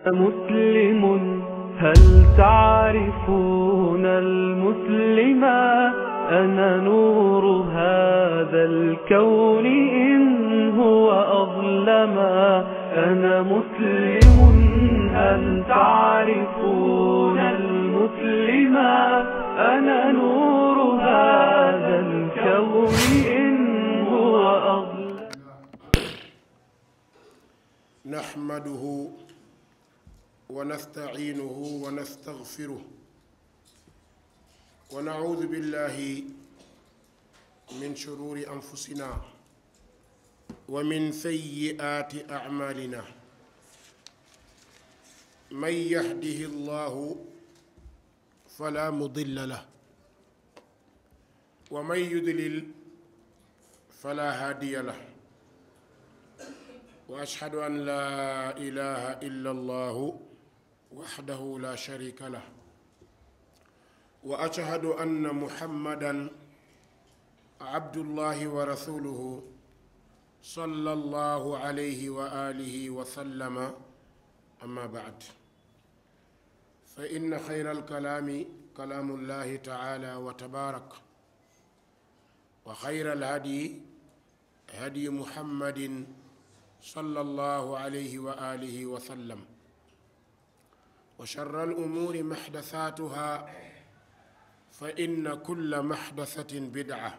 مسلم هل تعرفون المسلما أنا نور هذا الكون إن هو أظلما أنا مسلم هل تعرفون المسلما أنا نور هذا الكون إن هو أظلما. نحمده ونستعينه ونستغفره ونعوذ بالله من شرور أنفسنا ومن سيئات أعمالنا من يهده الله فلا مضل له ومن يضلل فلا هادي له وأشهد أن لا إله إلا الله وحده لا شريك له وأشهد أن محمدًا عبد الله ورسوله صلى الله عليه وآله وسلم أما بعد فإن خير الكلام كلام الله تعالى وتبارك وخير الهدي هدي محمد صلى الله عليه وآله وسلم وشر الأمور محدثاتها فإن كل محدثة بدعة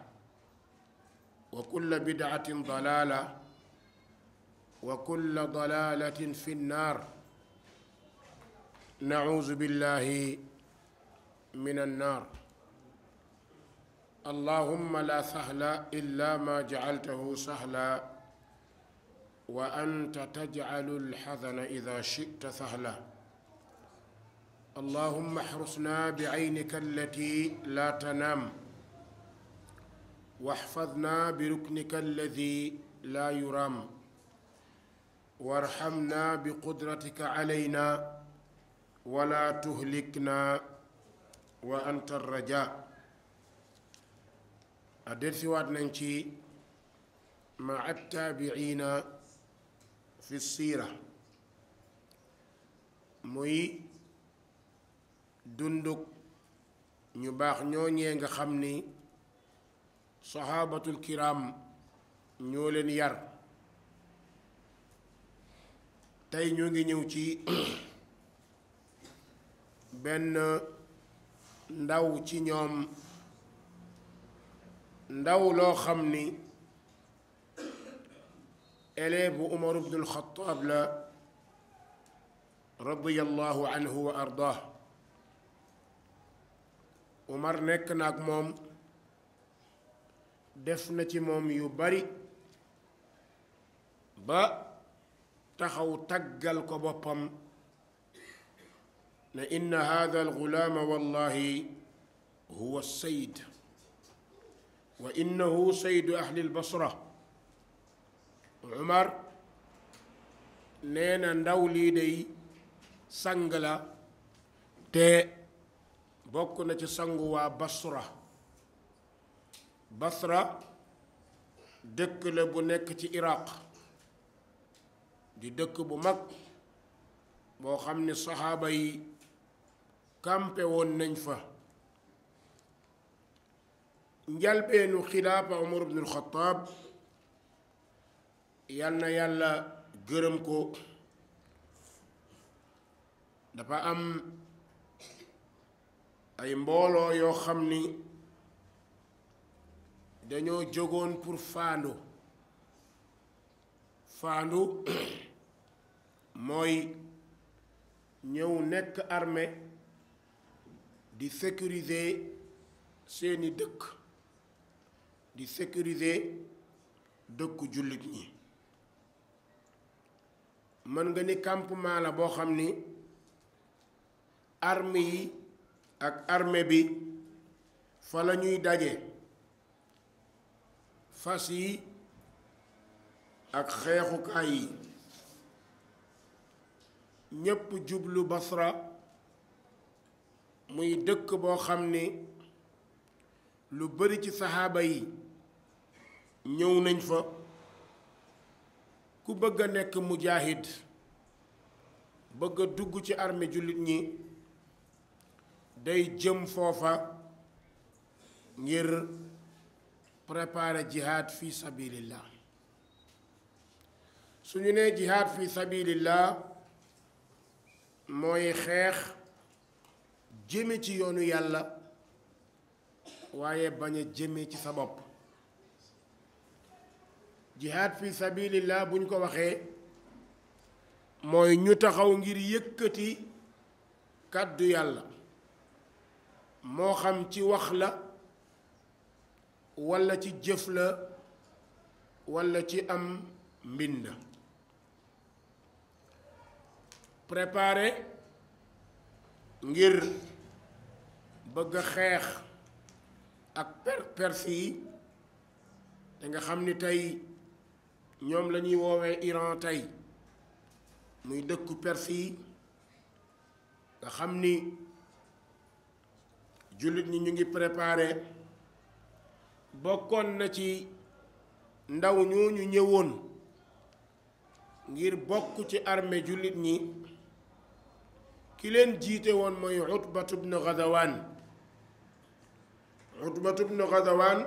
وكل بدعة ضلالة وكل ضلالة في النار نعوذ بالله من النار. اللهم لا سهل إلا ما جعلته سهلا وأنت تجعل الحزن إذا شئت سهلا. اللهم احرسنا بعينك التي لا تنام واحفظنا بركنك الذي لا يرام وارحمنا بقدرتك علينا ولا تهلكنا وأنت الرجاء. أدرس وادننشي مع التابعين في السيرة muy dunduk ñu baax ñooñee nga xam ni saxaabatul kiram ñoo leen yar. tey ñu ngi ñëw ci benn ndaw ci ñoom, ndaw loo xam ni élève bu Umar ibn al-Khattab la radiyallahu anhu wa ardaah. Umar nekk na ak moom, def na ci moom yu bari ba taxaw taggal ko boppam ne inna hadha al-ghulaama wallahi huwa as-sayd wa innahu saydu ahli al-Basra. Umar nee na ndaw lii day sang la te bokk na ci sangu waa Basra. Basra dëkk la bu nekk ci Iraq, di dëkk bu mag boo xam ne saxaaba yi kampe woon nañ fa. njalbeenu xilaafa Umar ibn al-Khattab yal na yàlla gërëm ko, dafa am ay mbooloo yoo xam ni dañoo jógoon pour faandu mooy ñëw nekk armée di sécuriser seeni dëkk, di sécuriser dëkku jullit ñi. mën nga ni campement la boo xam ni armée yi ak armée bi fa la ñuy daje. fas yi ak xeexukaay yi ñépp jublu Basra, muy dëkk boo xam ni lu bari ci saxaaba yi ñëw nañ fa ku bëgg a nekk mujaahid bëgg a dugg ci armée jullit ñi day jëm foofa ngir préparer jihad fi sabilillah. suñu nee jihad fi sabilillah mooy xeex jëme ci yoonu yàlla waaye bañ a jëme ci sa bopp. jihad fi sabilillah buñ ko waxee mooy ñu taxaw ngir yëkkati kàddu yàlla moo xam ci wax la walla ci jëf la walla ci am mbind. préparé ngir bëgg a xeex ak perse yi te nga xam ni tey ñoom la ñuy woowee Iran tey muy dëkku perse yi nga xam ni jullit ñi ñu ngi préparé. bokkoon na ci ndaw ñooñu ñëwoon ngir bokk ci armée jullit ñi ki leen jiite woon mooy Utbatu bnu Ghazawaan. Utbatu bnu Ghazawaan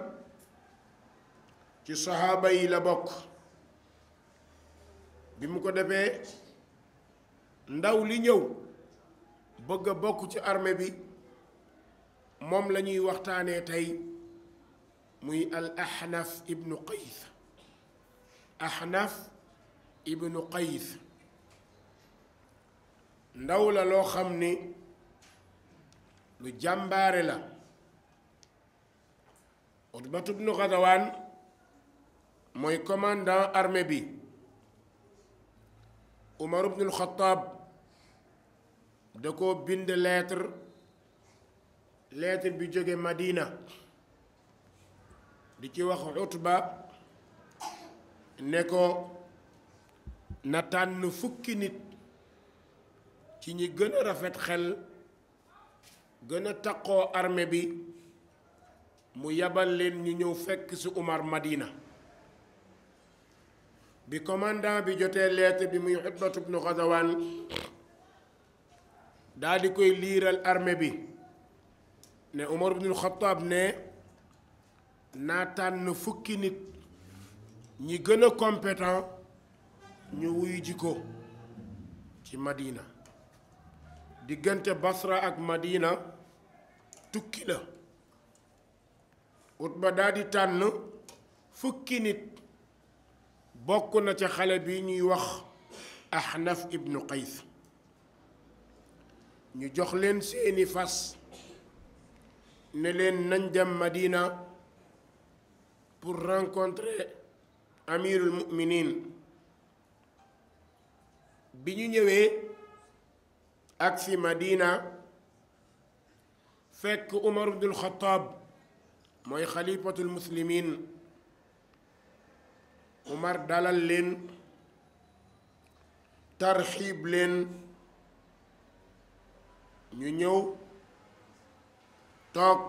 ci saxaaba yi la bokk. bi mu ko defee ndaw li ñëw bëgg a bokk ci armée bi moom la ñuy waxtaanee tey muy al Ahnaf ibnu Qays. Ahnaf ibnu Qays ndaw la loo xam ni lu jàmbaare la. Utbatu bnu Ghazawaan mooy commandant armée bi. Umar ibnul Xattaab da ko bind lettre bi jóge Madina di ci wax Utba ne ko na tànn fukki nit ci ñi gën a rafet xel gën a taqoo armée bi mu yabal leen ñu ñëw fekk ci Umar Madina. bi commandant bi jotee lettre bi muy Utbatu bnu Ghazawaan daal di koy liiral armée bi ne Umar ibnul Xattaab ne naa tànn fukki nit ñi gën a compétent ñu wuyu ji ko ci Madina. diggante Basra ak Madina tukki la. Utba daal di tànn fukki nit bokk na ca xale bi ñuy wax Ahnaf ibnu Qays. ñu jox leen seeni fas ne leen nañ dem Madina pour rencontrer amirul mu'minin. bi ñu ñëwee ak si Madina fekk Umar ibnul Xattaab mooy xalifatul muslimin. Umar dalal leen tarxiib leen ñu ñëw toog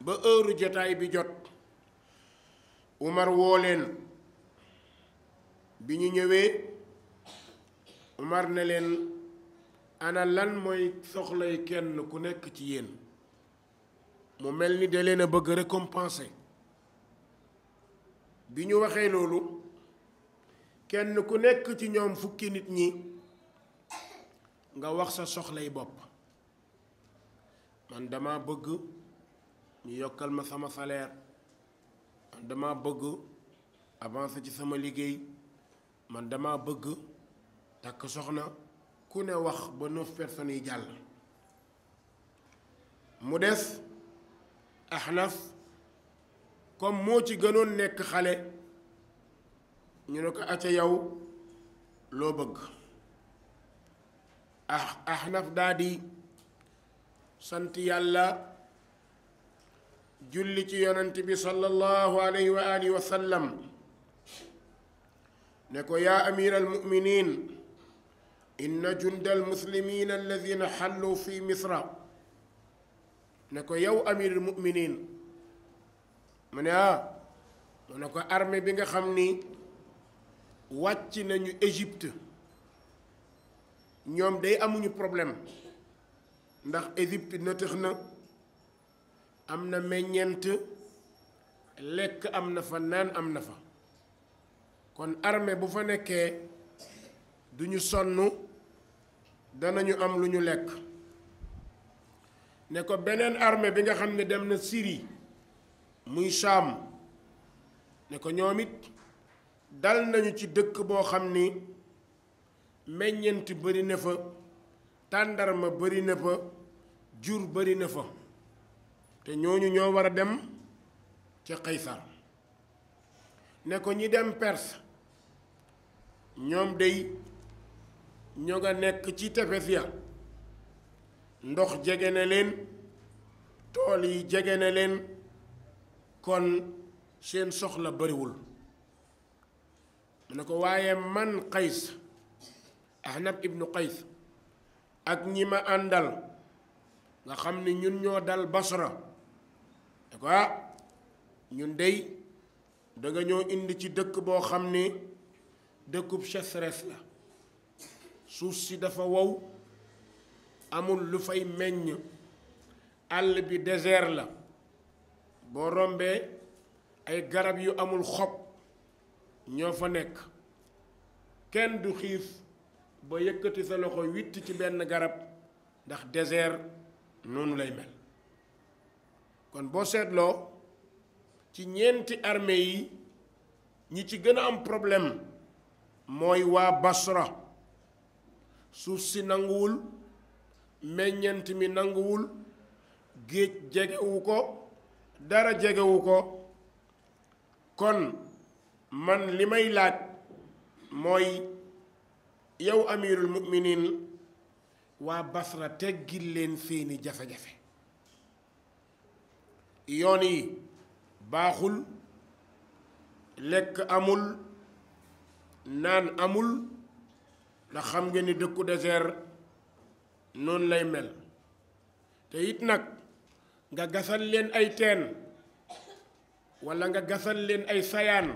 ba heure jotaay bi jot. Umar woo leen bi ñu ñëwee Umar ne leen ana lan mooy soxlay kenn ku nekk ci yéen. mu mel ni da leen a bëgg récompenser. bi ñu waxee loolu kenn ku nekk ci ñoom fukki nit ñi nga wax sa soxlay bopp. man dama bëgg ñu yokkal ma sama salaire. man dama bëgg avancer ci sama liggéey. man dama bëgg takk soxna. ku ne wax ba 9 personnes yi jàll. mu des Ahnaf comme moo ci gënoon nekk xale ñu ne ko acca yow loo bëgg. Ahnaf daa di sant yàlla julli ci yonent bi sallallahu alayhi wa alihi wa sallam ne ko yaa amira almuminin inna junda almuslimin alladina xallu fi misra. ne ko yow amirul muminin mu ne mu ne ko armée bi nga xam ni wàcc nañu Égypte ñoom day amuñu problème ndax Égypte nëtëx na am na meññeent lekk am na fa naan am na fa kon armée bu fa nekkee duñu sonn danañu am lu ñu lekk ne ko beneen armée bi nga xam ne dem na Syrie muy Sham ne ko ñoom it dal nañu ci dëkk boo xam ni meññeent bari na fa tàndarma bari na fa jur bari na fa te ñooñu ñoo war a dem ca Qaysar ne ko ñi dem Perse ñoom day ñoo nga nekk ci tefes ya ndox jege na leen tool yi jege na leen kon seen soxla bariwul mu ne ko waaye man Qays Ahnaf ibnu Qays ak ñi ma àndal nga xam ni ñun ñoo dal Basra ne ko ñun dey danga ñoo indi ci dëkk boo xam ni dëkkub sécheresse la suuf si dafa wow amul lu fay meññ àll bi désert la boo rombee ay garab yu amul xob ñoo fa nekk kenn du xiif ba yëkkati sa loxo witt ci benn garab ndax désert noonu lay mel kon boo seetloo ci ñeenti armée yi ñi ci gën a am problème mooy waa Basra suuf si nanguwul meññent mi nanguwul géej jegewu ko dara jegewu ko kon man li may laaj mooy yow amirul mu'minin waa Basra teggil leen seeni jafe-jafe yoon yi baaxul lekk amul naan amul ndax xam nga ni dëkku désert noonu lay mel te it nag nga gasal leen ay teen walla nga gasal leen ay sayaan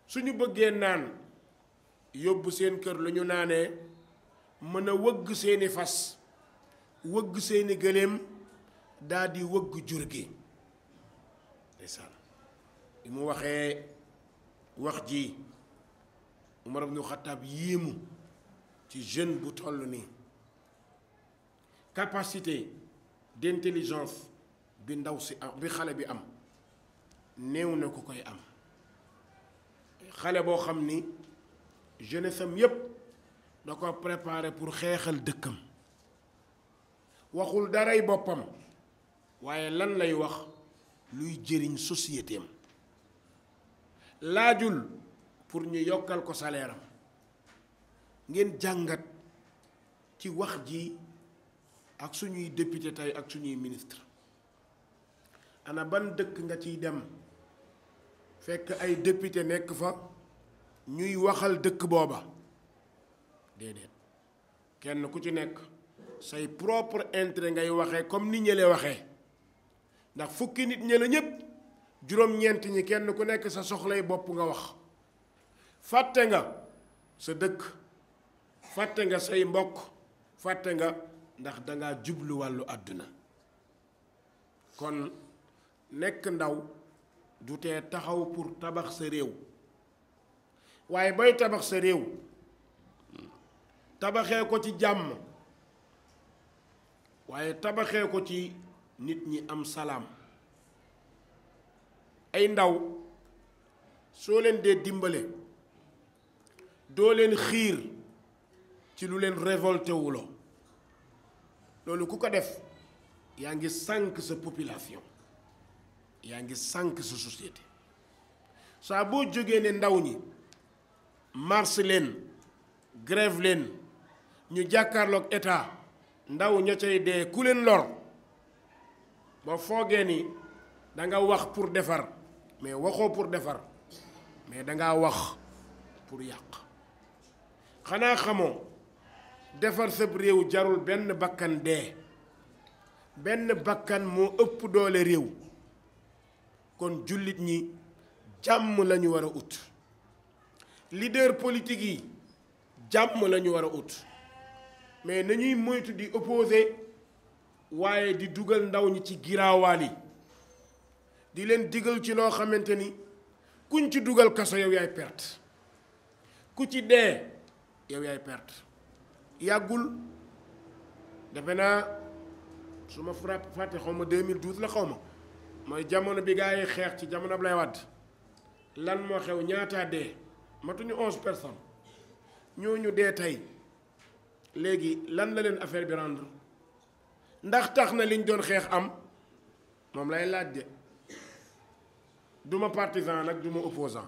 suñu bëggee naan yóbbu seen kër lu ñu naanee mën a wëgg seeni fas wëgg seeni gëléem daldi wëgg jur gi ndeysaan bi mu waxee wax ji Umar ibnu Xattaab yéemu ci jeune bu toll nii capacité d'intelligence bi ndaw si am bi xale bi am néew na ku koy am xale boo xam ni jeunesse am yépp da ko préparé pour xeexal dëkkam waxul daray boppam waaye lan lay wax luy jëriñ société am laajul pour ñu yokkal ko salaire am ngeen jàngat ci wax ji ak suñuy député tey ak suñuy ministre ana ban dëkk nga ciy dem fekk ay député nekk fa ñuy waxal dëkk booba déedéet kenn ku ci nekk say propre intérêt ngay waxee comme ni ñële waxee ndax fukki nit ñële ñépp juróom-ñeent ñi kenn ku nekk sa soxlay bopp nga wax fàtte nga sa dëkk fàtte nga say mbokk fàtte nga ndax danga jublu wàllu àdduna kon nekk ndaw du tee taxaw pour tabax sa réew waaye bay tabax sa réew tabaxee ko ci jàmm waaye tabaxee ko ci nit ñi am salaam ay ndaw soo leen dee dimbale doo leen xiir ci lu leen révolté wuloo loolu ku ko def yaa ngi sànk sa population yaa ngi sànk sa société saa boo jógee ne ndaw ñi marche leen grève leen ñu jàkkaarloog état ndaw ña cay dee ku leen lor ba foogee ni danga wax pour defar mais waxoo pour defar mais danga wax pour yàq xanaa xamoo defar sab réew jarul benn bakkan dee benn bakkan moo ëpp doole réew kon jullit ñi jàmm lañu war a ut leader politique yi jàmm lañu war a ut mais nañuy moytu di opposé waaye di dugal ndaw ñi ci giraawaal yi di leen digal ci loo xamante ni kuñ ci dugal kaso yow yaay perte ku ci dee yow yaay perte yàggul defe naa su ma fàtte xaw ma 2012 la xaw ma mooy jamono bi gaa yi xeex ci jamono Ablaye Wade lan moo xew ñaataa dee matuñu 11 personnes ñooñu dee tey léegi lan la leen affaire bi rendre ndax tax na liñ doon xeex am moom lay laaj de du ma partisan nag du ma opposant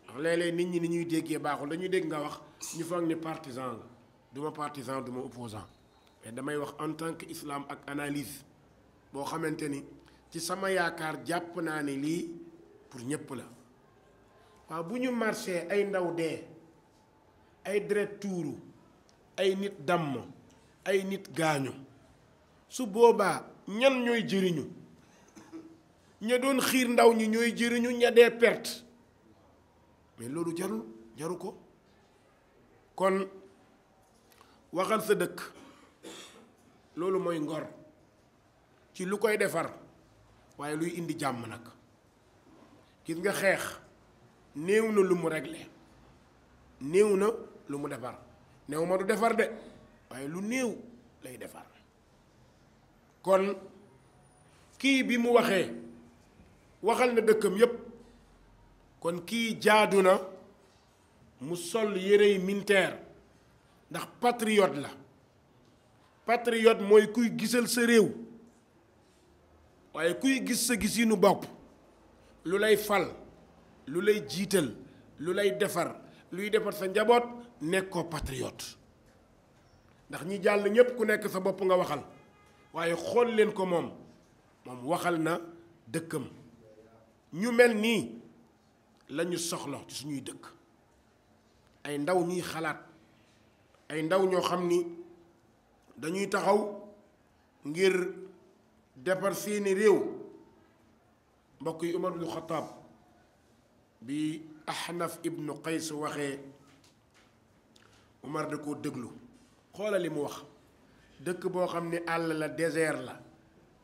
ndax léeg-léeg nit ñi ni ñuy déggee baaxul dañuy dégg nga wax ñu foog ni partisan la du ma partisan du ma opposant mais damay wax en tant que islam ak analyse boo xamante ni ci sama yaakaar jàpp naa ne lii pour ñépp la waaw bu ñu marché ay ndaw dee ay deret tuuru ay nit damm ay nit gaañu su boobaa ñan ñooy jëriñu ña doon xiir ndaw ñi ñooy jëriñu ña dee perte mais loolu jaru ko kon waxal sa dëkk loolu mooy ngor ci lu koy defar waaye luy indi jàmm nag gis nga xeex néew na lu mu réglé néew na lu mu defar néew ma du defar de waaye lu néew lay defar kon kii bi mu waxal na dëkkam yépp kon kii jaadu na mu sol yérey militaire ndax patriote la patriote mooy kuy gisal sa réew waaye kuy gis sa gisinu bopp lu lay fal lu lay jiital lu lay defar luy defar sa njaboot nekkoo patriote ndax ñi jàll ñépp ku nekk sa bopp nga waxal waaye xool leen ko moom waxal na dëkkam ñu mel nii lañu soxla ci suñuy dëkk ay ndaw ñuy xalaat ay ndaw ñoo xam ni dañuy taxaw ngir defar seeni réew mbokk yi Umar ibnu Xataab bi Ahnaf ibnu Qays waxee Umar da koo déglu xoola li mu wax dëkk boo xam ni àll la désert la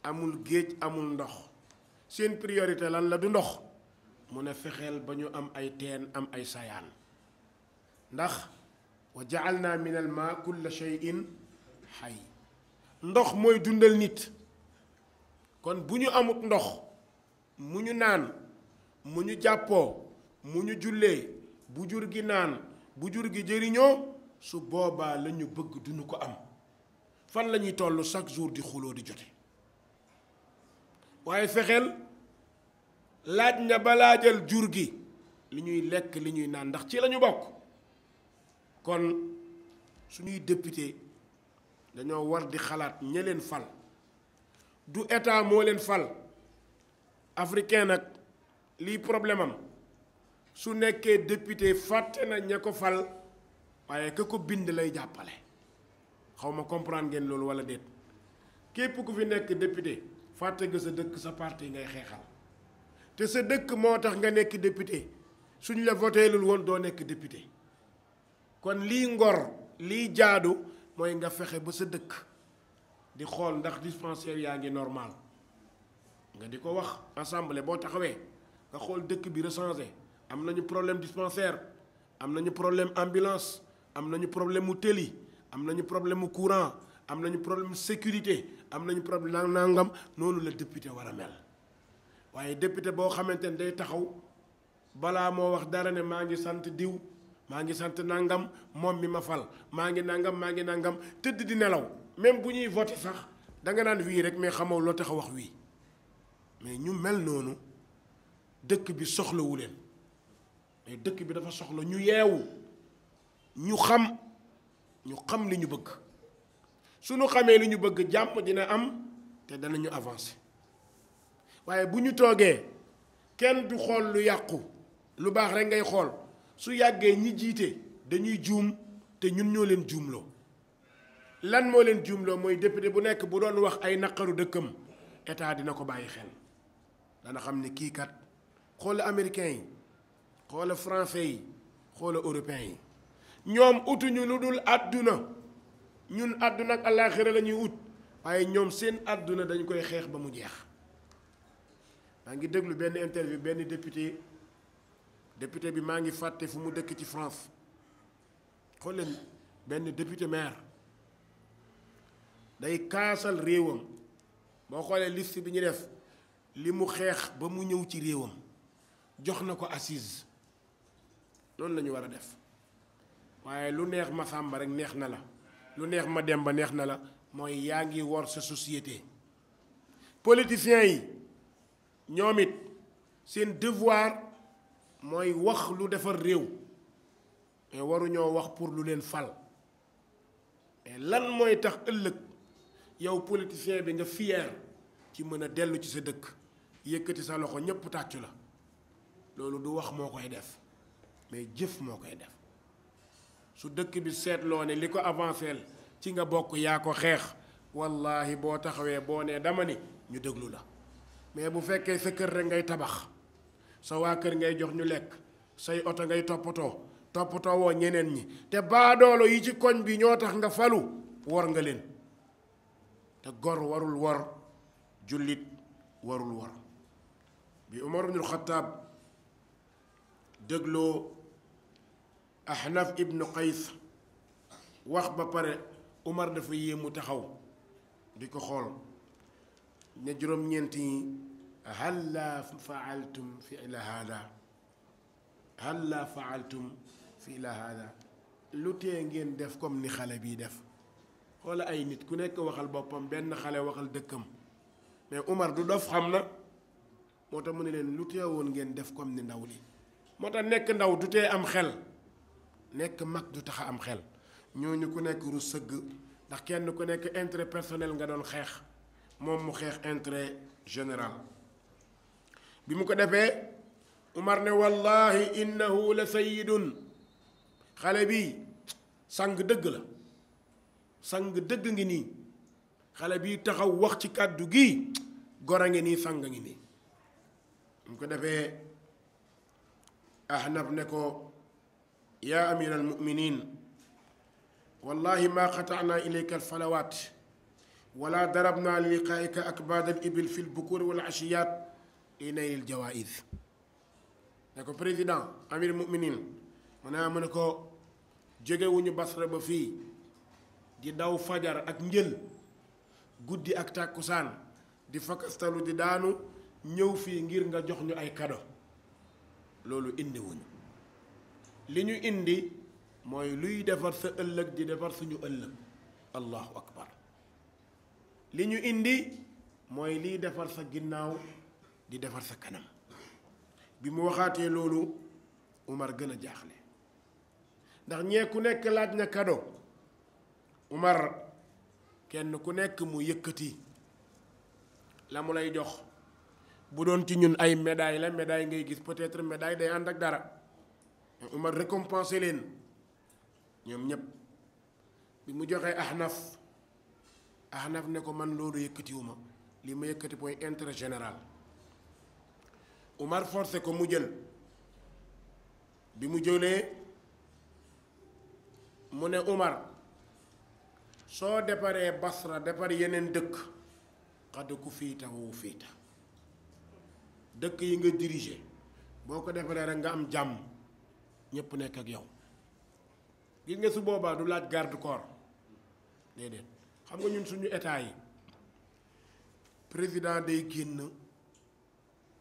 amul géej amul ndox seen priorité lan la du ndox mu ne fexeel ba ñu am ay teen am ay sayaan ndax wa ja'alna min al maa kulla shay'in xay ndox mooy dundal nit kon bu ñu amut ndox mu ñu naan mu ñu jàppoo mu ñu jullee bu jur gi naan bu jur gi jëriñoo su boobaa la ñu bëgg duñu ko am fan la ñuy toll chaque jour di xuloo di jote waaye fexeel laaj na balaa jël jur gi li ñuy lekk li ñuy naan ndax ci lañu bokk kon suñuy député dañoo war di xalaat ña leen fal du état moo leen fal africain nag lii problème am su nekkee député fàtte na ña ko fal waaye ka ko bind lay jàppale xaw ma comprendre ngeen loolu walla déet képp ku fi nekk député fàtte nga sa dëkk sa parti ngay xeexal te sa dëkk moo tax nga nekk député suñ la voteelul woon doo nekk député kon lii ngor lii jaadu mooy nga fexe ba sa dëkk di xool ndax dispensaire yaa ngi normal nga di ko wax assemblée boo taxawee nga xool dëkk bi recensé am nañu problème dispensaire am nañu problème ambulance am nañu problème mu tëli am nañu problème mu courant am nañu problème sécurité am nañu problème nangam noonu la député war a mel waaye député boo xamante ne day taxaw balaa moo wax dara ne maa ngi sant diw maa ngi sant nangam moom mi ma fal maa ngi nangam tëdd di nelaw même bu ñuy voté sax danga naan wii rek mais xamoo loo tax a wax wii mais ñu mel noonu dëkk bi soxlawu leen mais dëkk bi dafa soxla ñu yeewu ñu xam li ñu bëgg suñu xamee li ñu bëgg jàmm dina am te danañu avancer waaye bu ñu toogee kenn du xool lu yàqu lu baax rek ngay xool su yàggee ñi jiite dañuy juum te ñun ñoo leen juumloo lan moo leen juumloo mooy député bu nekk bu doon wax ay naqaru dëkkam état dina ko bàyyi xel dana xam ne kii kat xoola américains yi xoola français yi xoola européens yi ñoom utuñu lu dul àdduna ñun àdduna ak àllaaxira la ñuy ut waaye ñoom seen àdduna dañ koy xeex ba mu jeex. maa ngi déglu benn interview benn député bi maa ngi fàtte fu mu dëkk ci France xool leen benn député maire day kaasal réewam boo xoolee liste bi ñu def li mu xeex ba mu ñëw ci réewam jox na ko assise loolu la ñu war a def waaye lu neex ma Sàmba rek neex na la lu neex ma Demba neex na la mooy yaa ngi wor sa société. politiciens yi ñoom it seen devoir mooy wax lu defar réew mais waruñoo wax pour lu leen fal mais lan mooy tax ëllëg yow politicien bi nga fier ci mën a dellu ci sa dëkk yëkkati sa loxo ñépp tàccu la loolu du wax moo koy def mais jëf moo koy def. su dëkk bi seetloo ne li ko avancé ci nga bokk yaa ko xeex wallahi boo taxawee boo nee dama ni ñu déglu la mais bu fekkee sa kër rek ngay tabax sa waa kër ngay jox ñu lekk say oto ngay toppatoo woo ñeneen ñi te baadoolo yi ci koñ bi ñoo tax nga falu wor nga leen te gor warul wor jullit warul wor. bi Umar ibnul Xattaab dégloo Ahnaf ibnu Qays wax ba pare Umar dafa yéemu taxaw di ko xool ne juróom-ñeent yi halla faaltum fi'la haada halla faaltum fi'la haada lu tee ngeen def comme ni xale bii def. xoola ay nit ku nekk waxal boppam benn xale waxal dëkkam mais Umar du dof xam na moo tax mu ne leen lu tee woon ngeen def comme ni ndaw li moo tax nekk ndaw du tee am xel nekk mag du tax a am xel ñooñu ku nekk ru sëgg ndax kenn ku nekk intérêt personnel nga doon xeex moom mu xeex intérêt général. bi mu ko defee Umar ne wallahi innahu la sayyidun xale bi sang dëgg la sang dëgg ngi nii xale bi taxaw wax ci kàddu gi gor a ngi nii sang ngi nii. mu ko defee Ahnaf ne ko yaa amira almuminin wallahi ma qata'na ilayka alfalawaat wala darabna li liqaa'ika akbaad alibil fi lbukuri wal ashiyaat li nayli aljawaïs. ne ko président amir almuminin mu ne ko jógewuñu Basra ba fii di daw fajar ak njël guddi ak tàkkusaan di fakastalu di daanu ñëw fii ngir nga jox ñu ay kado loolu indi wuñu li ñu indi mooy luy defar sa ëllëg di defar suñu ëllëg. allahu akbar. li ñu indi mooy liy defar sa ginnaaw di defar sa kanam. bi mu waxaatee loolu Umar gën a jaaxle ndax ñee ku nekk laaj na kado Umar kenn ku nekk mu yëkkati la mu lay jox. bu doon ci ñun ay médaille la médaille ngay gis peut-être médaille day ànd ak dara Umar récompensé leen ñoom ñépp. bi mu joxee Ahnaf ne ko man loolu yëkkatiwuma li ma yëkkati mooy intérêt général. Umar forcé ko mu jël bi mu jëlee mu ne Umar soo deparee Basra depar yeneen dëkk xadd ku fiita wu fiita dëkk yi nga dirigé boo ko defaree rek nga am jàmm ñépp nekk ak yow. gis nga su boobaa du laaj garde corps déedéet xam nga ñun suñu état yi président day génn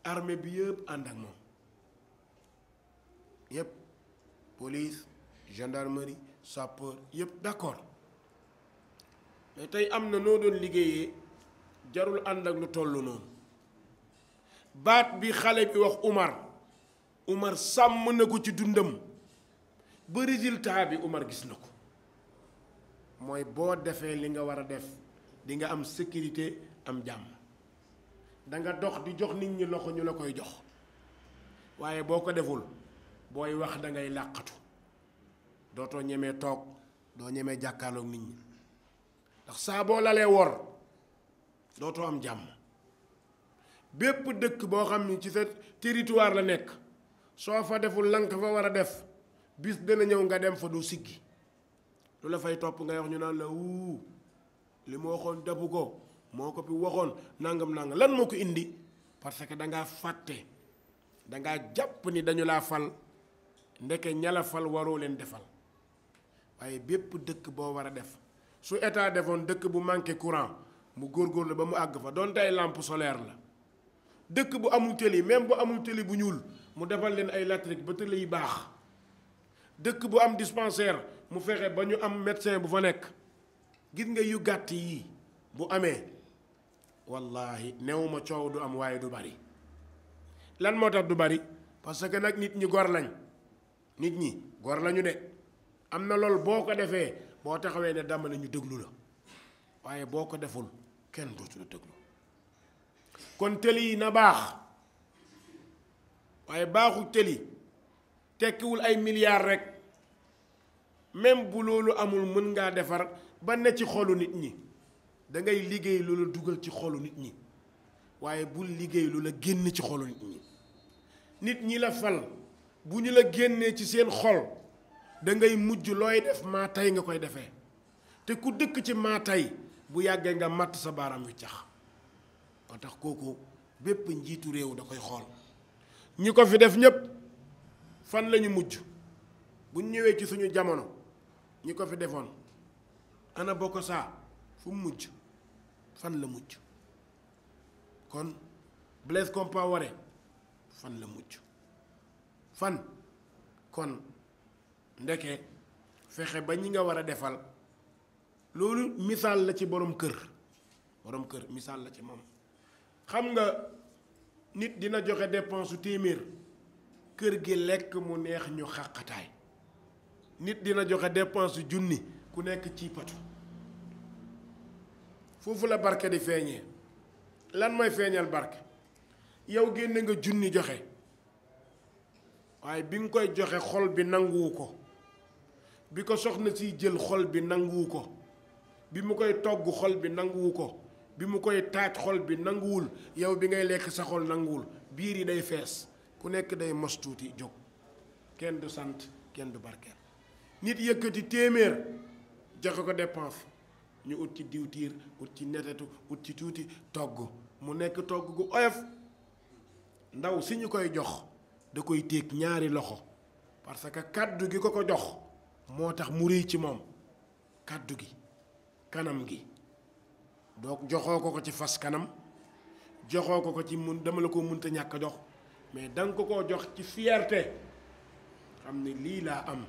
armée bi yëpp ànd ak moom yëpp police gendarmerie sapeur yëpp d'accord mais tey am na noo doon liggéeyee jarul ànd ak lu toll noonu. baat bi xale bi wax Umar sàmm na ko ci dundam ba résultat bi Umar gis na ko mooy boo defee li nga war a def di nga am sécurité am jàmm da nga dox di jox nit ñi loxo ñu la koy jox waaye boo ko deful booy wax da ngay làqatu dootoo ñemee toog doo ñemee jàkkaarloog nit ñi ndax saa boo lalee wor dootoo am jàmm. bépp dëkk boo xam ni ci sa territoire la nekk soo fa deful lan ka fa war a def bis dana ñëw nga dem fa du siggi lu la fay topp ngay wax ñu naan la li ma waxoon defu ko moo ko fi waxoon nangam lan moo ko indi parce que dangaa fàtte dangaa jàpp ni dañu laa fal ndeke ña la fal waroo leen defal waaye bépp dëkk boo war a def su état defoon dëkk bu manqué courant mu góorgóorlu ba mu àgg fa doonte ay lampe solaire la dëkk bu amul tëli même bu amul tëli bu ñuul mu defal leen ay électrique ba tëli yi baax dëkk bu am dispensaire mu fexe ba ñu am médecin bu fa nekk gis nga yu gàtt yii bu amee wallahi newuma coow du am waaye du bari lan moo tax du bari parce que nag nit ñi gor lañ nit ñi gor lañu de am na loolu boo ko defee boo taxawee ne dama ne ñu déglu la waaye boo ko deful kenn dootu la déglu kon tëli yi na baax waaye baaxu tëli tekkiwul ay milliards rek même bu loolu amul mën ngaa defar ba ne ci xolu nit ñi da ngay liggéey lu la dugal ci xolu nit ñi waaye bul liggéey lu la génn ci xolu nit ñi la fal bu ñu la génnee ci seen xol da ngay mujj looy def maa tey nga koy defee te ku dëkk ci maa tey bu yàggee nga matt sa baaraam wi cax moo tax kooku bépp njiitu réew da koy xool ñi ko fi def ñépp fan lañu mujj buñ ñëwee ci suñu jamono ñi ko fi defoon ana bokk saa fu mu mujj fan la mujj kon Blaise Compaoré fan la mujj fan kon ndeke fexe ba ñi nga war a defal loolu misaal la ci borom kër misaal la ci moom xam nga nit dina joxe dépense su téeméer kër gi lekk mu neex ñu xàqataay nit dina joxe dépense su junni ku nekk ci patu foofu la barke di feeñee lan mooy feeñal barke yow génne nga junni joxe waaye bi nga koy joxe xol bi nanguwu ko bi ko soxna si jël xol bi nanguwu ko bi mu koy togg xol bi nanguwu ko bi mu koy taaj xol bi nanguwul yow bi ngay lekk sa xol nanguwul biir yi day fees ku nekk day mos tuuti jóg kenn du sant kenn du barkeel nit yëkkati téeméer joxe ko dépense ñu ut ci diwtiir ut ci netetu ut ci tuuti togg mu nekk togg gu oyof ndaw si ñu koy jox da koy téeg ñaari loxo parce que kàddu gi ko jox moo tax mu rëy ci moom kàddu gi kanam gi donc joxoo ko ci fas kanam joxoo ko ci mun dama la ko munta ñàkk jox mais danga ko jox ci fierté xam ne lii laa am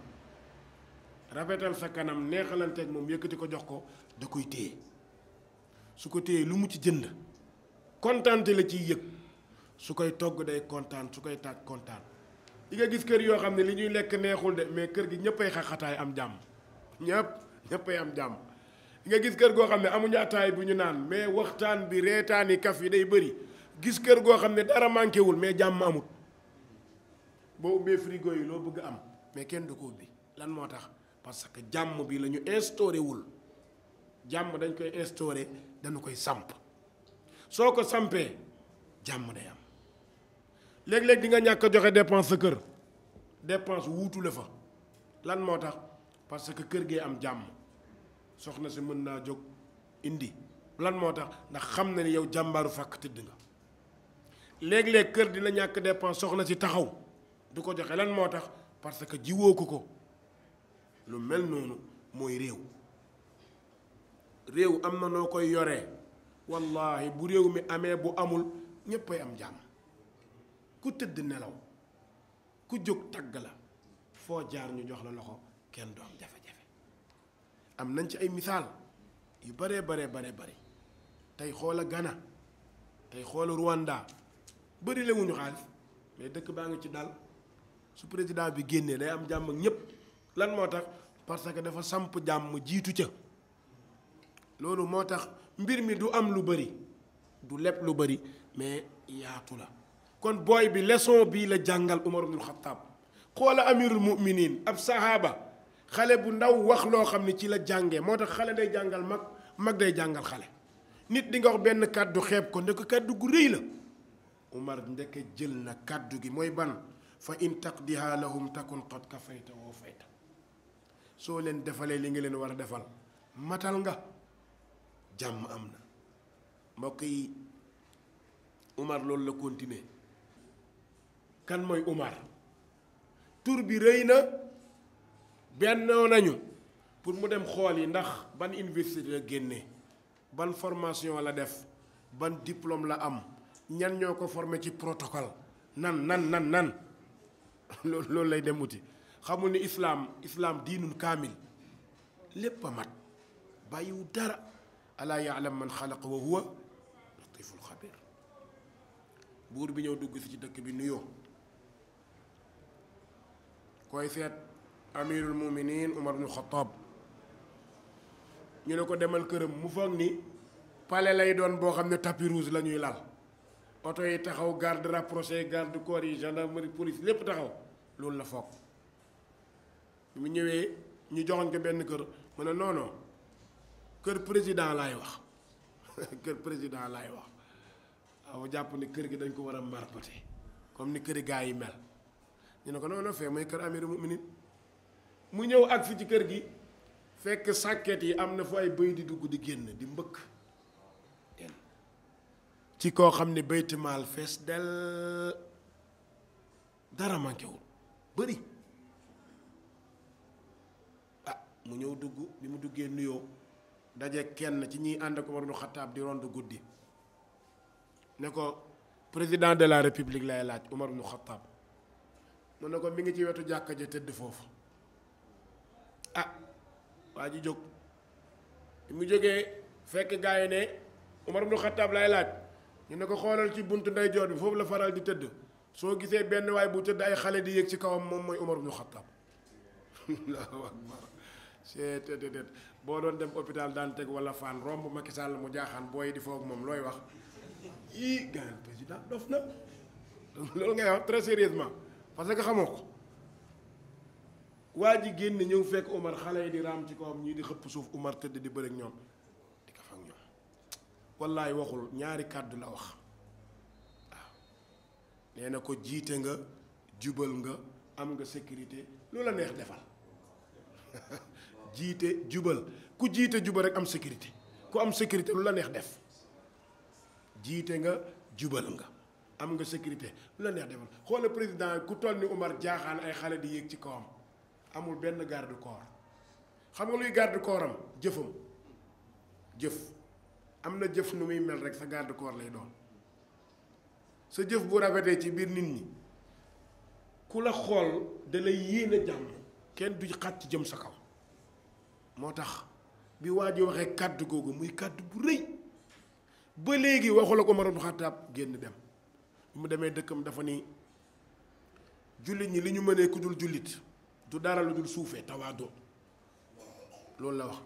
rafetal sa kanam neexalanteeg moom yëkkati ko jox ko da koy téye su ko téye lu mu ci jënd kontaante la ciy yëg su koy togg day kontaan su koy taaj kontaan li nga gis kër yoo xam ne li ñuy lekk neexul de mais kër gi ñëppay xaxataay am jàmm ñëppay am jàmm li nga gis kër goo xam ne amuñu ataay bu ñu naan mais waxtaan bi reetaani kaf yi day bëri gis kër goo xam ne dara manqué wul mais jàmm amut boo ubbee frigo yi loo bëgg am mais kenn du ko ubbi lan moo tax parce que jàmm bi la ñu instauré wul jàmm dañ koy instauré dañu koy samp soo ko sampee jàmm day am léeg-léeg di nga ñàkk a joxe dépense sa kër dépense wuutu la fa lan moo tax parce que kër gee am jàmm soxna si mën naa jóg indi lan moo tax ndax xam na ni yow jàmbaaru fàkk tëdd nga léeg-léeg kër dina ñàkk dépense soxna si taxaw du ko joxe lan moo tax parce que jiwoo ko lu mel noonu mooy réew am na noo koy yoree wallahi bu réew mi amee bu amul ñéppay am jàmm ku tëdd nelaw ku jóg tagg la foo jaar ñu jox la loxo kenn du am jafe-jafe am nañ ci ay misaal yu bare tey xoola Ghana tey xoola Rwanda bëri la wuñu xaalis mais dëkk baa ngi ci dal su président bi génnee day am jàmm ak ñépp lan moo tax parce que dafa samp jàmm jiitu ca loolu moo tax mbir mi du am lu bëri du lépp lu bëri mais yaatu la kon booy bi leçon bii la jàngal Umar ibnul Xattaab xoola amirul mu'minin ab sahaaba xale bu ndaw wax loo xam ne ci la jàngee moo tax xale day jàngal mag day jàngal xale nit di nga wax benn kàddu xeeb ko ndek kàddu gu rëy la Umar ndeke jël na kàddu gi mooy ban fa in taqdiha lahum takun qad kafayta wa fayta soo leen defalee li nga leen war a defal matal nga jàmm am na. mbokk yi Umar loolu la continuer. kan mooy Umar tur bi rëy na bennoo nañu pour mu dem xool yi ndax ban université la génne ban formation la def ban diplôme la am ñan ñoo ko formé ci protocole nan loolu lay dem uti. xamul ni islaam diinun kaamil lépp a mat bàyyiwu dara. alaa ya'lam man xalaqa wa huwa latiful xabir. buur bi ñëw dugg si ci dëkk bi nuyoo koy seet amirul muminin Umar ibn Khattab ñu ne ko demal këram mu foog ni palais lay doon boo xam ne tapis rouge la ñuy lal oto yi taxaw garde rapproché garde corps yi gendarmerie police lépp taxaw loolu la foog. mu ñëwee ñu joxoñ ko benn kër mu ne non kër président laay wax kër président laay wax waaw jàpp ne kër gi dañ ko war a marpaté comme ni këri gaa yi mel. ñu ne ko non fee mooy kër amirul muminin mu ñëw ak fi ci kër gi fekk sàkket yi am na fu ay bëy di dugg di génn di mbëkk ci koo xam ne bayti maal fees del dara manqué wul bëri. mu ñëw dugg bi mu duggee nuyoo daje kenn ci ñiy ànd ak Umar ibn Khattab di rond guddi ne ko président de la république lay laaj Umar ibn Khattab. mu ne ko mi ngi ci wetu jàkka ja tëdd foofu. waa ji jóg bi mu jógee fekk gaa yi ne Umar ibn Khattab lay laaj ñu ne ko xoolal ci buntu ndeyjoor bi foofu la faral di tëdd soo gisee benn waay bu tëdd ay xale di yéeg ci kawam moom mooy Umar ibn Khattab. Allahu akbar. c'est boo doon dem hôpital daan teg wala fan romb Macky Sall mu jaaxaan booy di foog moom looy wax ii gaañ président dof na loolu ngay wax très sérieusement parce que xamoo ko. waa ji génn ñëw fekk Umar xale yi di raam ci kawam ñii di xëpp suuf Umar tëdd di bëre ak ñoom di ko fa ak ñoom wallaay waxul ñaari kàddu la wax waaw nee na ko jiite nga jubal nga am nga sécurité lu la neex defal. jiite jubal ku jiite jubal rek am sécurité ku am sécurité lu la neex def jiite nga jubal nga am nga sécurité lu la neex defal xoola président ku toll ni Umar jaaxaan ay xale di yéeg ci kawam amul benn garde corps. xam nga luy garde corps am jëfam jëf am na jëf nu muy mel rek sa garde corps lay doon sa jëf bu rafetee ci biir nit ñi ku la xool da lay yéene jàmm kenn du xàcc jëm sa kaw. moo tax bi waa ji waxee kàddu googu muy kàddu bu rëy ba léegi waxu la ko Umar ibn Khattab génn dem bi mu demee dëkkam dafa ni jullit ñi li ñu mënee ku dul jullit du dara lu dul suufee tawaadu loolu la wax.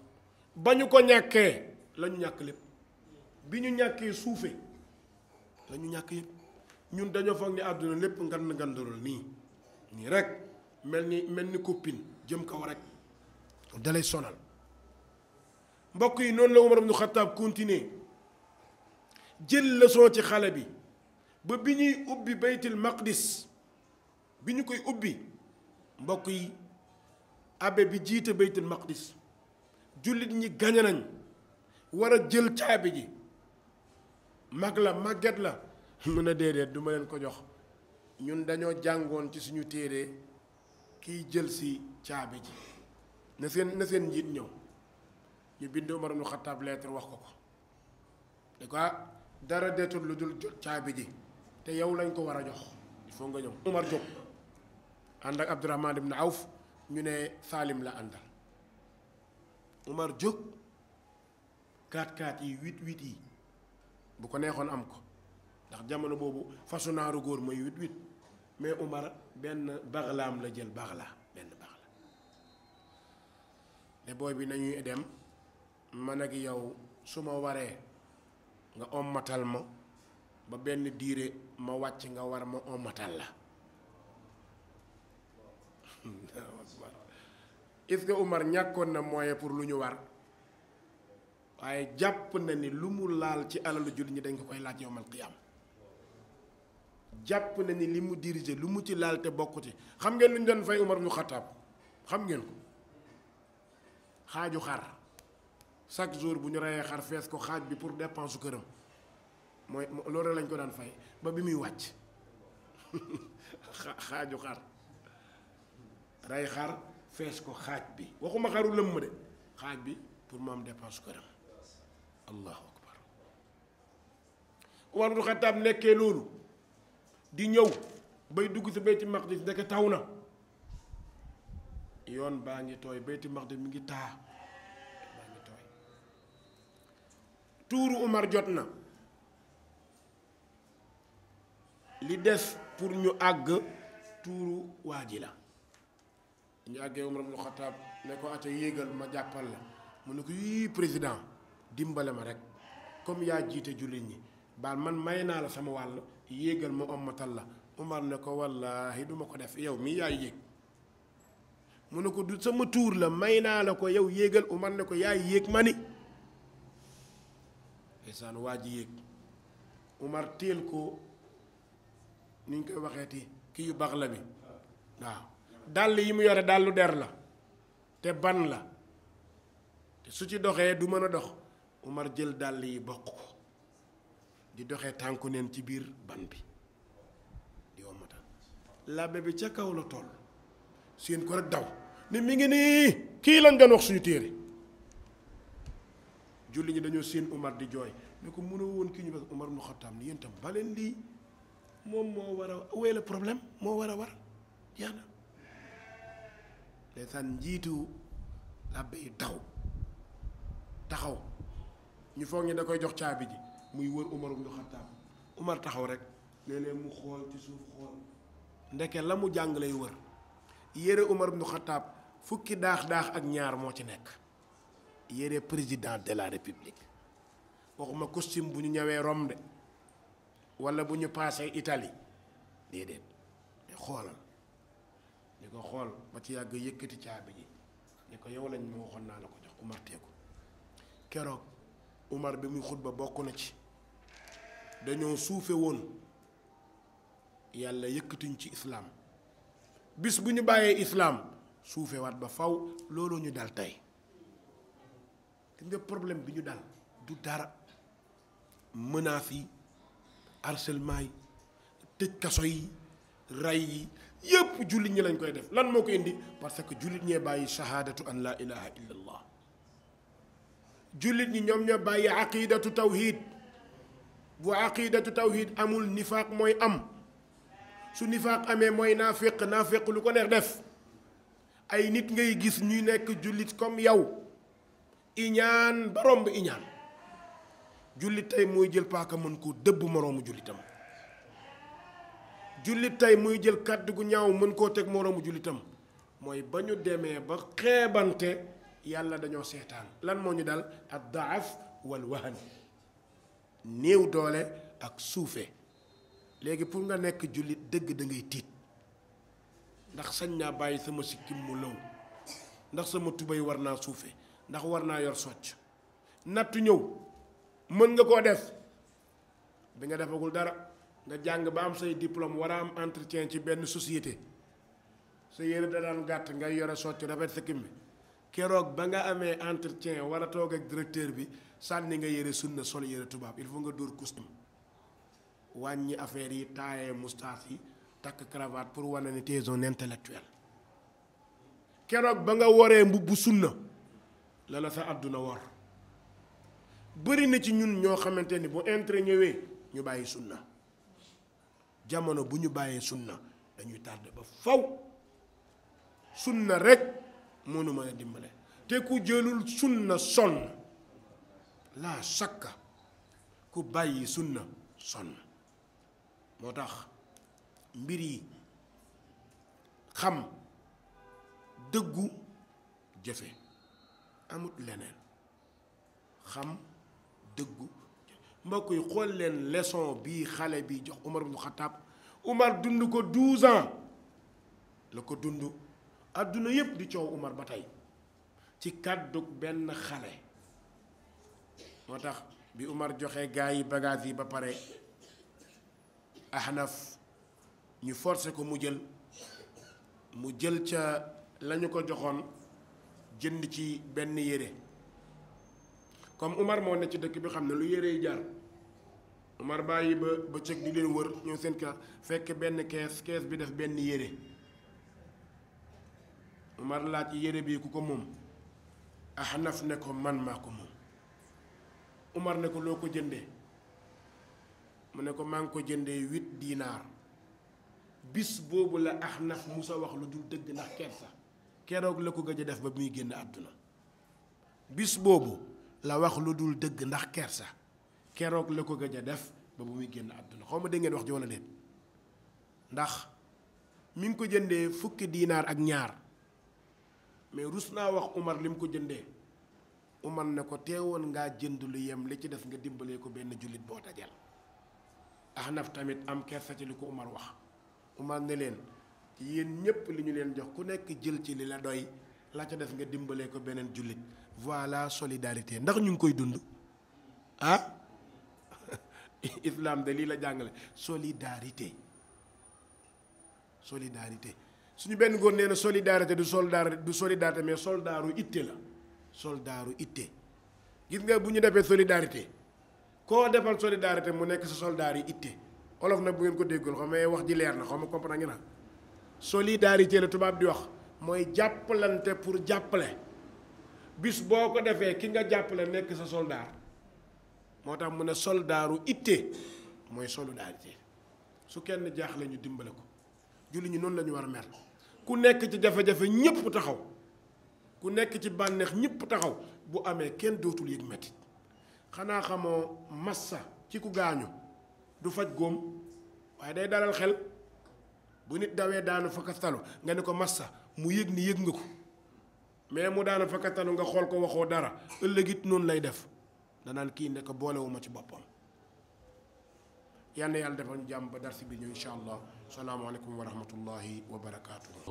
ba ñu ko ñàkkee la ñu ñàkk lépp bi ñu ñàkkee suufee la ñu ñàkk yëpp ñun dañoo foog ni àdduna lépp ngandalul nii rek mel ni copine jëm kaw rek. dalay sonal mbokk yi noonu la Umar ibn Khattab continuer jël leçon ci xale bi ba bi ñuy ubbi baytul maqdis bi ñu koy ubbi mbokk yi abbé bi jiite baytul maqdis jullit ñi gañe nañ war a jël caabi ji mag la màgget la mun a déedéet du ma leen ko jox ñun dañoo jàngoon ci suñu téere kiy jël si caabi ji na seen njiit ñëw ñu bind Umar ibn Khattab lettre wax ko de quoi dara deetul lu dul jot caabi ji te yow lañ ko war a jox il faut nga ñëw. Umar jóg ànd ak Abdurrahman ibn Awf ñu ne Salim la àndal Umar jóg 4x4 yi 8x8 yi bu ko neexoon am ko ndax jamono boobu façon naaru góor mooy 8x8 mais Umar benn baxlaam la jël baxla benn baxla ne booy bi nañuy dem man ak yow su ma waree nga ommatal ma ba benn diire ma wàcc nga war ma ommatal la est-ce que Umar ñàkkoon na moyen pour lu ñu war waaye jàpp na ni lu mu laal ci alalu jullit ñi dañ ko koy laaj yowmal qiyaam jàpp na ni li mu dirigé lu mu ci laal te bokk ci xam ngeen lu ñu doon fay Umar ibn Khattab xam ngeen ko xaaju xar chaque jour bu ñu reyee xar fees ko xaaj bi pour dépense su këram mooy loolu lañ ko daan fay ba bi muy wàcc xaaju xar rey xar fees ko xaaj bi waxuma xaru lëmm de xaaj bi pour mu am dépense su këram allahu akbar Umar ibn Xattaab nekkee loolu di ñëw bay dugg si Bayti Maqdis ndeke taw na yoon baa ngi tooy Bayti Maqdis mi ngi taa baa ngi tooy tuuru Umar jot na li des pour ñu àgg tuuru waa ji la ñu àggee Umar ibn Xattaab ne ko ate yéegal ma jàppal la mu ne ko yii président dimbale ma rek comme yaa jiite jullit ñi baal man may naa la sama wàll yéegal ma ommatal la Umar ne ko wallaahi duma ko def yow mii yaay yéeg mu ne ko du sama tuur la may naa la ko yow yéegal Umar ne ko yaay yéeg ma ni ndeysaan waa ji yéeg Umar téel ko ni ñu koy waxeeti kii yu baax la bi waaw dàll yi mu yore dàllu der la te ban la te su ci doxee du mën a dox Umar jël dàll yi bokk ko di doxee tànku neen ci biir ban bi di wommatal labbe bi ca kaw la toll seen ko rek daw ni mi ngi nii kii lañ doon wax suñu téere julli ñi dañoo seen Umar di jooy ne ko mënoo woon kii ñu bes Umar ibn Xattaab ni yéen tam baleen lii moom moo war a où est le problème moo war a war jeex na ndeysaan njiitu labbe yi daw taxaw ñu foog ñi da koy jox caabi ji muy wër Umar ibn Xattaab Umar taxaw rek léeg-léeg mu xool ci suuf xool ndeke la mu jàng lay wër yére Umar ibn Xattaab fukki daax ak ñaar moo ci nekk yére président de la république waxuma costume bu ñu ñëwee Rome de wala bu ñu paasee Italie déedéet te xoolal ni ko xool ba ci yàgg yëkkati caabi ji ni ko yow lañ ma waxoon naa la ko jox Umar teeku keroog Umar bi muy xutba bokk na ci dañoo suufe woon yàlla yëkkatuñ ci islaam bis bu ñu bàyyee islaam suufe waat ba faw looloo ñu dal tey te nga problème bi ñu dal du dara menaces yi harcèlement yi tëj kaso yi rey yi yépp jullit ñi lañ koy def lan moo ko indi parce que jullit ñee bàyyi shahaadatu an laa ilaha illa allah jullit ñi ñoom ñoo bàyyi aqidatu tawhid bu aqidatu tawhid amul nifaaq mooy am su nifaaq amee mooy naafiq lu ko neex def ay nit ngay gis ñuy nekk jullit comme yow iñaan ba romb iñaan jullit tey muy jël paaka mën koo dëbb moroomu jullitam jullit tey muy jël kàddu gu ñaaw mën koo teg moroomu jullitam mooy ba ñu demee ba xeebante yàlla dañoo seetaan lan moo ñu dal ad daaf wal wahan néew doole ak suufe léegi pour nga nekk jullit dëgg da ngay tiit ndax sañ naa bàyyi sama sikkim mu law ndax sama tubéy war naa suufe ndax war naa yor socc nattu ñëw mën nga koo def bi nga defagul dara nga jàng ba am say diplôme war a am entretien ci benn société sa yére da daan gàtt ngay yore socc rafet sikkim bi keroog ba nga amee entretien war a toog ak directeur bi sànni nga yére sunna sol yére tubaab il faut nga dóor costume wàññi affaire yi taaye moustache yi takk cravate pour wane ni t'es un intellectuel keroog ba nga waree mbubbu sunna la la sa àdduna war bëri na ci ñun ñoo xamante ni bu intérêt ñëwee ñu bàyyi sunna jamono bu ñu bàyyee sunna dañuy tardé ba faw sunna rek mënu mën a dimbale te ku jëlul sunna sonn laa sakka ku bàyyi sunna sonn moo tax mbir yi xam dëggu jëfe amut leneen xam dëggu mbokk yi xool leen leçon bii xale bi jox Umar ibn Xattaab Umar dund ko 12 ans la ko dund àdduna yépp di coow Umar ba tey ci kàddu benn xale moo tax bi Umar joxe gaa yi bagage yi ba pare Ahnaf ñu forcé ko mu jël ca lañu ko joxoon jënd ci benn yére comme Umar moo ne ci dëkk bi xam ne lu yére yi jar Umar bàyyi ba bëccëg di leen wër ñëw seen kër fekk benn kees bi def benn yére Umar laaj ci yére bi ku ko moom Ahnaf ne ko man maa ko moom Umar ne ko loo ko jëndee mu ne ko maa ngi ko jëndee 8 dinaar bis boobu la Ahnaf musa wax lu dul dëgg ndax kersa keroog la ko gëj a def ba muy génn àdduna bis boobu la wax lu dul dëgg ndax kersa keroog la ko gëj a def ba bu muy génn àdduna xaw ma dégg ngeen wax ji walla déet ndax mi ngi ko jëndee fukki dinaar ak ñaar mais rus naa wax Umar li mu ko jëndee Umar ne ko teewoon ngaa jënd lu yem li ci def nga dimbalee ko benn jullit boo dajal Ahnaf tamit am kersa ci li ko Umar wax Umar ne leen yéen ñépp li ñu leen jox ku nekk jël ci li la doy la ca def nga dimbalee ko beneen jullit voilà solidarité ndax ñu ngi koy dund ah islam de lii la jàngale solidarité suñu benn góor nee na solidarité du solidarité mais soldaaru itte la soldaaru itte gis nga bu ñu defee solidarité koo defal solidarité mu nekk sa soldaar yi itte olof nag bu ngeen ko déggul xam nga wax ji leer na xaw ma comprendre ngeen na solidarité la tubaab di wax mooy jàppalante pour jàppale bis boo ko defee ki nga jàppale nekk sa soldaar moo tax mu ne soldaaru itte mooy solidarité su kenn jaaxle ñu dimbale ko julli ñi noonu la ñu war a mel ku nekk ci jafe-jafe ñépp taxaw ku nekk ci bànneex ñépp taxaw bu amee kenn dootul yëg metti xanaa xamoo massa ci ku gaañu du faj góom waaye day dalal xel bu nit dawee daanu fakkastalu nga ne ko massa mu yëg ni yëg nga ko mais mu daanu fakkastalu nga xool ko waxoo dara ëllëg it noonu lay def danaan kii ne ko boolewuma ci boppam yal na yàlla defal ñu jàmm ba darsi bi ñu insha allah salaamaaleykum wa rahmatullahi wa barakaatuhu.